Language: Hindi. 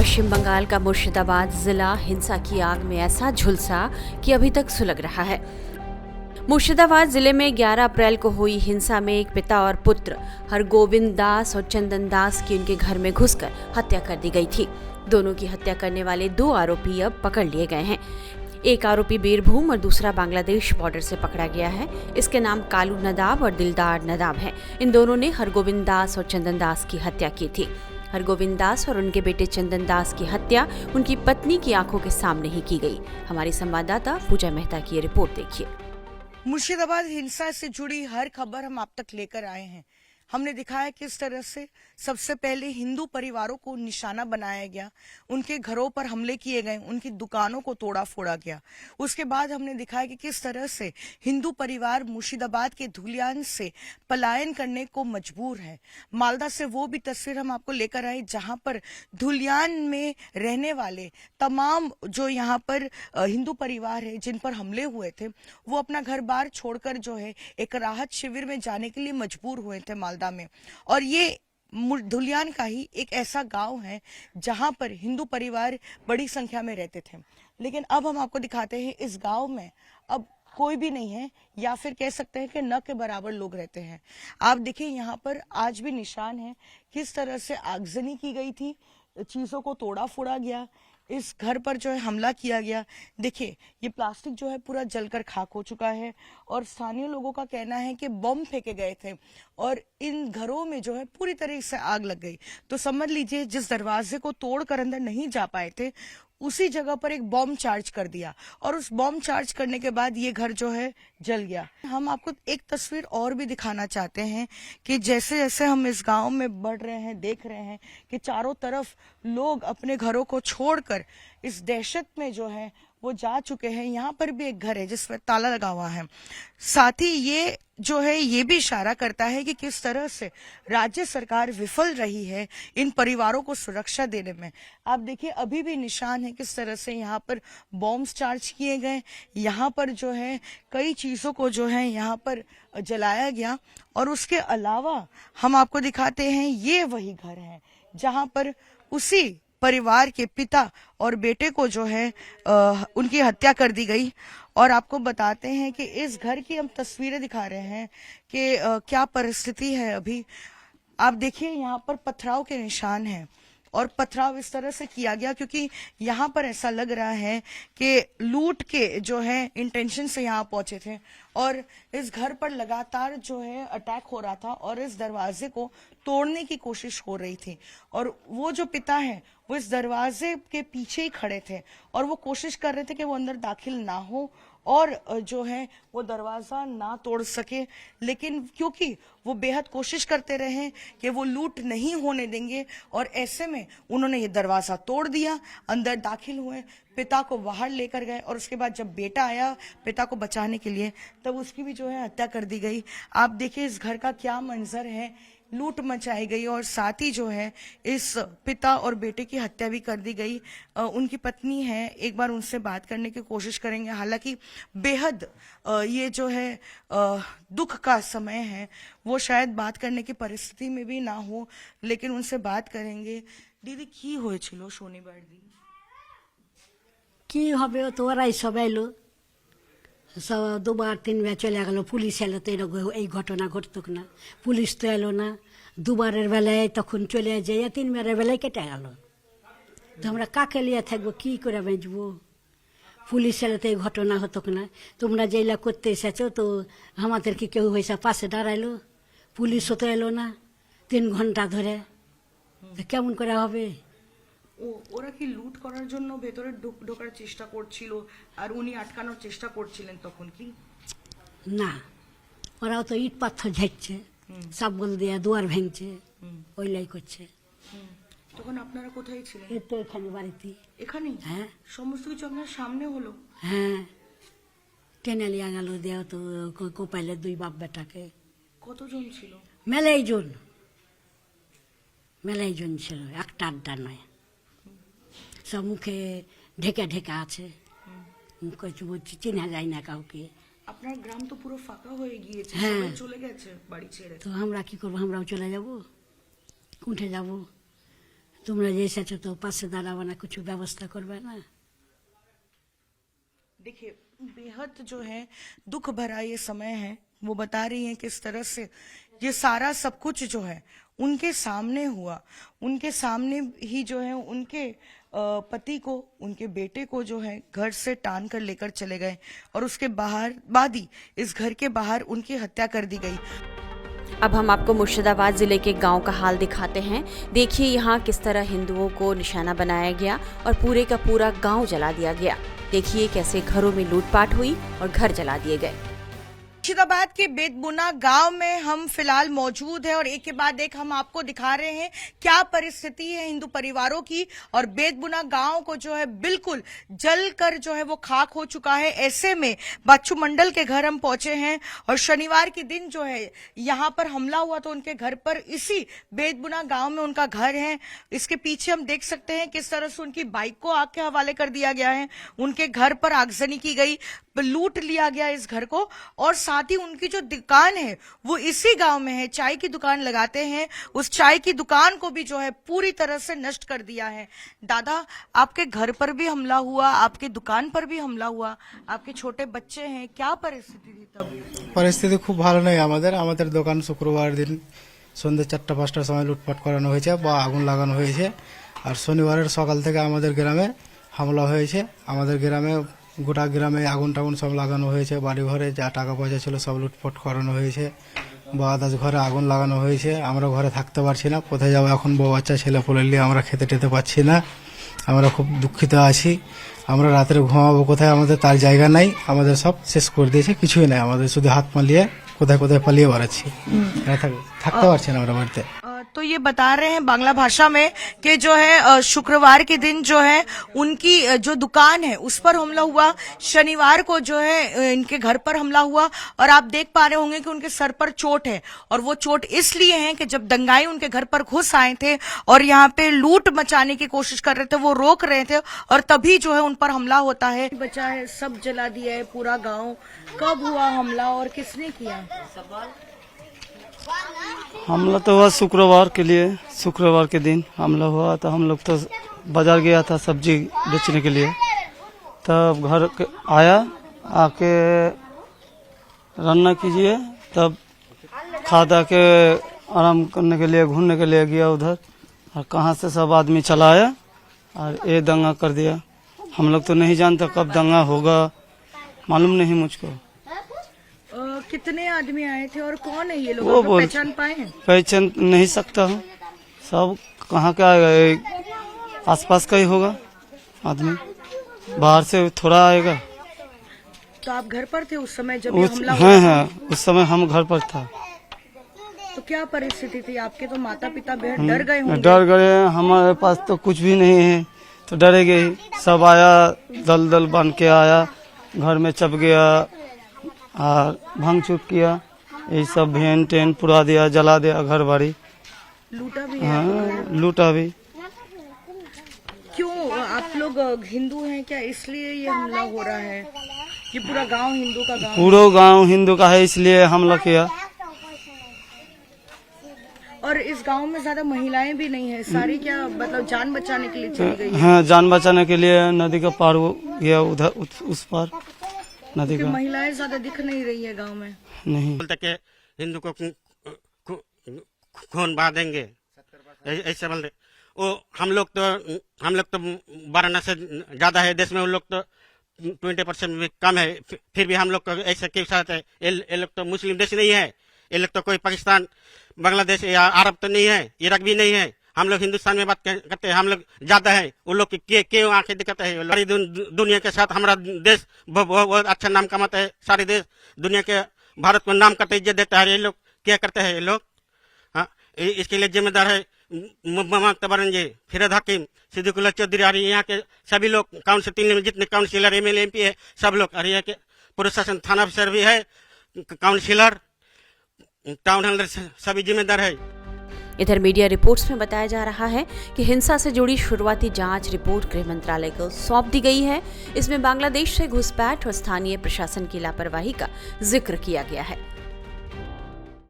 पश्चिम बंगाल का मुर्शिदाबाद जिला हिंसा की आग में ऐसा झुलसा कि अभी तक सुलग रहा है। मुर्शिदाबाद जिले में 11 अप्रैल को हुई हिंसा में एक पिता और पुत्र हरगोविंद दास और चंदन दास की उनके घर में घुसकर हत्या कर दी गई थी। दोनों की हत्या करने वाले 2 आरोपी अब पकड़ लिए गए हैं। एक आरोपी बीरभूम और दूसरा बांग्लादेश बॉर्डर से पकड़ा गया है। इसके नाम कालू नदाब और दिलदार नदाब है। इन दोनों ने हरगोविंद दास और चंदन दास की हत्या की थी। हरगोविंद दास और उनके बेटे चंदन दास की हत्या उनकी पत्नी की आंखों के सामने ही की गई। हमारी संवाददाता पूजा मेहता की ये रिपोर्ट देखिए। मुर्शिदाबाद हिंसा से जुड़ी हर खबर हम आप तक लेकर आए हैं। हमने दिखाया किस तरह से सबसे पहले हिंदू परिवारों को निशाना बनाया गया, उनके घरों पर हमले किए गए, उनकी दुकानों को तोड़ा फोड़ा गया। उसके बाद हमने दिखाया कि किस तरह से हिंदू परिवार मुर्शिदाबाद के धुलियान से पलायन करने को मजबूर है। मालदा से वो भी तस्वीर हम आपको लेकर आए जहां पर धुलियान में रहने वाले तमाम जो यहाँ पर हिंदू परिवार है जिन पर हमले हुए थे, वो अपना घर बार छोड़कर जो है एक राहत शिविर में जाने के लिए मजबूर हुए थे मालदा में। और ये धुलियान का ही एक ऐसा गांव है जहां पर हिंदू परिवार बड़ी संख्या में रहते थे। लेकिन अब हम आपको दिखाते हैं इस गांव में अब कोई भी नहीं है, या फिर कह सकते हैं कि न के बराबर लोग रहते हैं। आप देखिए यहाँ पर आज भी निशान है किस तरह से आगजनी की गई थी, चीजों को तोड़ा फोड़ा गया, इस घर पर जो है हमला किया गया। देखिए ये प्लास्टिक जो है पूरा जलकर खाक हो चुका है और स्थानीय लोगों का कहना है कि बम फेंके गए थे और इन घरों में जो है पूरी तरह से आग लग गई। तो समझ लीजिए जिस दरवाजे को तोड़कर अंदर नहीं जा पाए थे उसी जगह पर एक बम चार्ज कर दिया और उस बम चार्ज करने के बाद ये घर जो है जल गया। हम आपको एक तस्वीर और भी दिखाना चाहते हैं कि जैसे जैसे हम इस गांव में बढ़ रहे हैं, देख रहे हैं कि चारों तरफ लोग अपने घरों को छोड़कर इस दहशत में जो है वो जा चुके हैं। यहाँ पर भी एक घर है जिसमें ताला लगा हुआ है। साथ ही ये जो है ये भी इशारा करता है कि किस तरह से राज्य सरकार विफल रही है इन परिवारों को सुरक्षा देने में। आप देखिए अभी भी निशान है किस तरह से यहाँ पर बॉम्ब्स चार्ज किए गए, यहाँ पर जो है कई चीजों को जो है यहाँ पर जलाया गया। और उसके अलावा हम आपको दिखाते हैं ये वही घर है जहाँ पर उसी परिवार के पिता और बेटे को जो है उनकी हत्या कर दी गई। और आपको बताते हैं कि इस घर की हम तस्वीरें दिखा रहे हैं कि क्या परिस्थिति है अभी। आप देखिए यहाँ पर पथराव के निशान हैं और पथराव इस तरह से किया गया क्योंकि यहाँ पर ऐसा लग रहा है कि लूट के जो है इंटेंशन से यहाँ पहुंचे थे और इस घर पर लगातार जो है अटैक हो रहा था और इस दरवाजे को तोड़ने की कोशिश हो रही थी। और वो जो पिता है वो इस दरवाजे के पीछे ही खड़े थे और वो कोशिश कर रहे थे कि वो अंदर दाखिल ना हो और जो है वो दरवाजा ना तोड़ सके। लेकिन क्योंकि वो बेहद कोशिश करते रहे कि वो लूट नहीं होने देंगे और ऐसे में उन्होंने ये दरवाजा तोड़ दिया, अंदर दाखिल हुए, पिता को बाहर लेकर गए और उसके बाद जब बेटा आया पिता को बचाने के लिए तब उसकी भी जो है हत्या कर दी गई। आप देखिए इस घर का क्या मंजर है, लूट मचाई गई और साथ ही जो है इस पिता और बेटे की हत्या भी कर दी गई। उनकी पत्नी है, एक बार उनसे बात करने की कोशिश करेंगे। हालांकि बेहद ये जो है दुख का समय है, वो शायद बात करने की परिस्थिति में भी ना हो, लेकिन उनसे बात करेंगे। दीदी की হয়েছিল শনিবার দিন? কি হবে তো ওরাই সব এলো, সব 2-3 বার চলে গেল। পুলিশ এলো তো এরকম এই ঘটনা ঘটতো না, পুলিশ তো এলো না। 2বারের বেলায় তখন চলে যায়, 3বারের বেলায় কেটে গেল। তো আমরা কাকে লিয়ে থাকবো, কি করে বেঁচবো? পুলিশ এলো তো এই ঘটনা হতো না। তোমরা যেগুলা করতে এসেছো তো আমাদের কি কেউ হয়েছে পাশে দাঁড়াইলো? পুলিশও তো এলো না 3 ঘন্টা ধরে, তো কেমন করে হবে? ওরা কি লুট করার জন্য ভেতরে ঢোকার চেষ্টা করছিল আর উনি আটকানোর চেষ্টা করছিলেন তখন কি? না, ওরাও তো ইট পাথর ঝাড়ছে, সাবল দিয়ে দুয়ার ভেঙছে, ওইলাই করছে। তখন আপনারা কোথায় ছিলেন? এই তো এখানে বাড়িতে। এখানেই? হ্যাঁ। সমস্ত কিছু আপনার সামনে হলো? হ্যাঁ, টেনে লিয়া গেল দেও তো কোপাইলে 2 বাপ বেটাকে। কতজন ছিল? মেলাই জন ছিল, একটা আড্ডা নয়। সব মুখে ঢেকে ঢেকে আছে, চিনা যায় না কাউকে। আপনার গ্রাম তো পুরো ফাঁকা হয়ে গিয়েছে, হ্যাঁ। সবাই চলে গেছে বাড়ি ছেড়ে। তো আমরা কি করবো, আমরাও চলে যাব, উঠে যাব। তোমরা যে এসেছো তো পাশে দাঁড়াবো না, কিছু ব্যবস্থা করবে না? देखिए, बेहद जो है दुख भरा ये समय है। वो बता रही हैं किस तरह से ये सारा सब कुछ जो है उनके सामने हुआ, उनके सामने ही जो है उनके पति को, उनके बेटे को जो है घर से टान कर लेकर चले गए और उसके बाद ही इस घर के बाहर उनकी हत्या कर दी गई। अब हम आपको मुर्शिदाबाद जिले के गांव का हाल दिखाते हैं। देखिए यहाँ किस तरह हिंदुओं को निशाना बनाया गया और पूरे का पूरा गांव जला दिया गया। देखिए कैसे घरों में लूटपाट हुई और घर जला दिए गए। मुर्शिदाबाद के बेतबुना गांव में हम फिलहाल मौजूद हैं और एक के बाद एक हम आपको दिखा रहे हैं क्या परिस्थिति है हिंदू परिवारों की। और बेतबुना गांव को जो है बिल्कुल जलकर जो है वो खाक हो चुका है। ऐसे में बाचू मंडल के घर हम पहुंचे हैं और शनिवार के दिन जो है यहाँ पर हमला हुआ तो उनके घर पर, इसी बेतबुना गांव में उनका घर है। इसके पीछे हम देख सकते हैं किस तरह से उनकी बाइक को आग के हवाले कर दिया गया है, उनके घर पर आगजनी की गई, लूट लिया गया इस घर को। और साथ ही उनकी जो दुकान है वो इसी गांव में है, चाय की दुकान लगाते हैं, उस चाय की दुकान को भी जो है पूरी तरह से नष्ट कर दिया है। दादा, आपके घर पर भी हमला हुआ, आपके दुकान पर भी हमला हुआ, आपके छोटे बच्चे हैं, क्या परिस्थिति थी तब? পরিস্থিতি খুব ভালো নয় আমাদের দোকান শুক্রবার দিন সন্ধ্যে 4টা-5টার সময় লুটপাট করানো হয়েছে বা আগুন লাগানো হয়েছে। আর শনিবারের সকাল থেকে আমাদের গ্রামে হামলা হয়েছে। আমাদের গ্রামে গোটা গ্রামে আগুন টাগুন সব লাগানো হয়েছে, বাড়ি ঘরে যা টাকা পয়সা ছিল সব লুটপাট করানো হয়েছে বা আদার্স ঘরে আগুন লাগানো হয়েছে। আমরা ঘরে থাকতে পারছি না, কোথায় যাবো এখন, বউ বাচ্চা ছেলে পোলে নিয়ে আমরা খেতে টেতে পাচ্ছি না। আমরা খুব দুঃখিত আছি। আমরা রাতের ঘুমাবো কোথায়, আমাদের তার জায়গা নাই, আমাদের সব শেষ করে দিয়েছে, কিছুই নাই আমাদের, শুধু হাত পালিয়ে কোথায় কোথায় পালিয়ে বেড়াচ্ছি, থাকতে পারছি না আমরা বাড়িতে। तो ये बता रहे हैं बांग्ला भाषा में कि जो है शुक्रवार के दिन जो है उनकी जो दुकान है उस पर हमला हुआ, शनिवार को जो है इनके घर पर हमला हुआ। और आप देख पा रहे होंगे कि उनके सर पर चोट है और वो चोट इसलिए है कि जब दंगाई उनके घर पर घुस आए थे और यहाँ पे लूट मचाने की कोशिश कर रहे थे, वो रोक रहे थे और तभी जो है उन पर हमला होता है। बचा है, सब जला दिया है पूरा गाँव। कब हुआ हमला और किसने किया? हमला तो हुआ शुक्रवार के दिन हमला हुआ। तो हम लोग तो बाजार गया था सब्जी बेचने के लिए, तब घर आया, आके रन्ना कीजिए, तब खादा के आराम करने के लिए घूमने के लिए गया उधर, और कहाँ से सब आदमी चला आया और ये दंगा कर दिया। हम लोग तो नहीं जानते कब दंगा होगा, मालूम नहीं मुझको। कितने आदमी आए थे और कौन है ये लोग, वो आप बोल पहचान पाए हैं? पहचान नहीं सकता हूँ, सब कहाँ का आसपास का ही होगा आदमी, बाहर से थोड़ा आएगा। तो आप घर पर थे उस समय जब ये हमला हुआ? हाँ, उस समय हम घर पर था। तो क्या परिस्थिति थी आपके? तो माता पिता बेहद डर गए होंगे। डर गए, हमारे पास तो कुछ भी नहीं है तो डरेंगे ही। सब आया, दल दल बन के आया, घर में चप गया और भंग चुप किया, ये सब भेन टेन पुरा दिया, जला दिया घर बाड़ी, लूटा भी है? हाँ लूटा भी। क्यों आप लोग हिंदू हैं क्या, इसलिए ये हमला हो रहा है? ये पूरा गांव हिंदू का गांव? पूरा गांव हिंदू का है, इसलिए हमला किया। और इस गांव में ज्यादा महिलाएं भी नहीं है, सारी क्या मतलब जान बचाने के लिए चली गई है? हाँ, जान बचाने के लिए नदी का पार हो गया, उधर उस पार नदी का। महिलाएं ज्यादा दिख नहीं रही है गांव में। नहीं, बोलते कि हिंदू को खून बहा देंगे, ऐसे बोलते। वो हम लोग तो वाराणसी से ज्यादा है देश में, उन लोग तो 20% भी कम है, फिर भी हम लोग को ऐसे क्यों साथ है? ये लोग तो मुस्लिम देश नहीं है, ये लोग तो कोई पाकिस्तान बांग्लादेश या अरब तो नहीं है, इराक भी नहीं है। हम लोग हिंदुस्तान में बात करते हैं, हम लोग ज्यादा है, उन लोग की क्यों आंखें दिखाते हैं? सारी दुनिया के साथ हमारा देश बहुत अच्छा नाम कमाता है, सारे देश दुनिया के भारत को नाम करते इज्जत देता है। ये लोग क्या करते हैं? ये लोग हाँ, इसके लिए जिम्मेदार है ममता बनर्जी, फिरोज हकीम, सिद्दीकुल्लाह चौधरी, और यहाँ के सभी लोग काउंसिल में जितने काउंसिलर एमएलए एमपी है सब लोग, और यहाँ के प्रशासन थाना अफसर भी है, काउंसिलर, टाउन हॉल सभी जिम्मेदार है। इधर मीडिया रिपोर्ट्स में बताया जा रहा है कि हिंसा से जुड़ी शुरुआती जांच रिपोर्ट गृह मंत्रालय को सौंप दी गई है। इसमें बांग्लादेश से घुसपैठ और स्थानीय प्रशासन की लापरवाही का जिक्र किया गया है।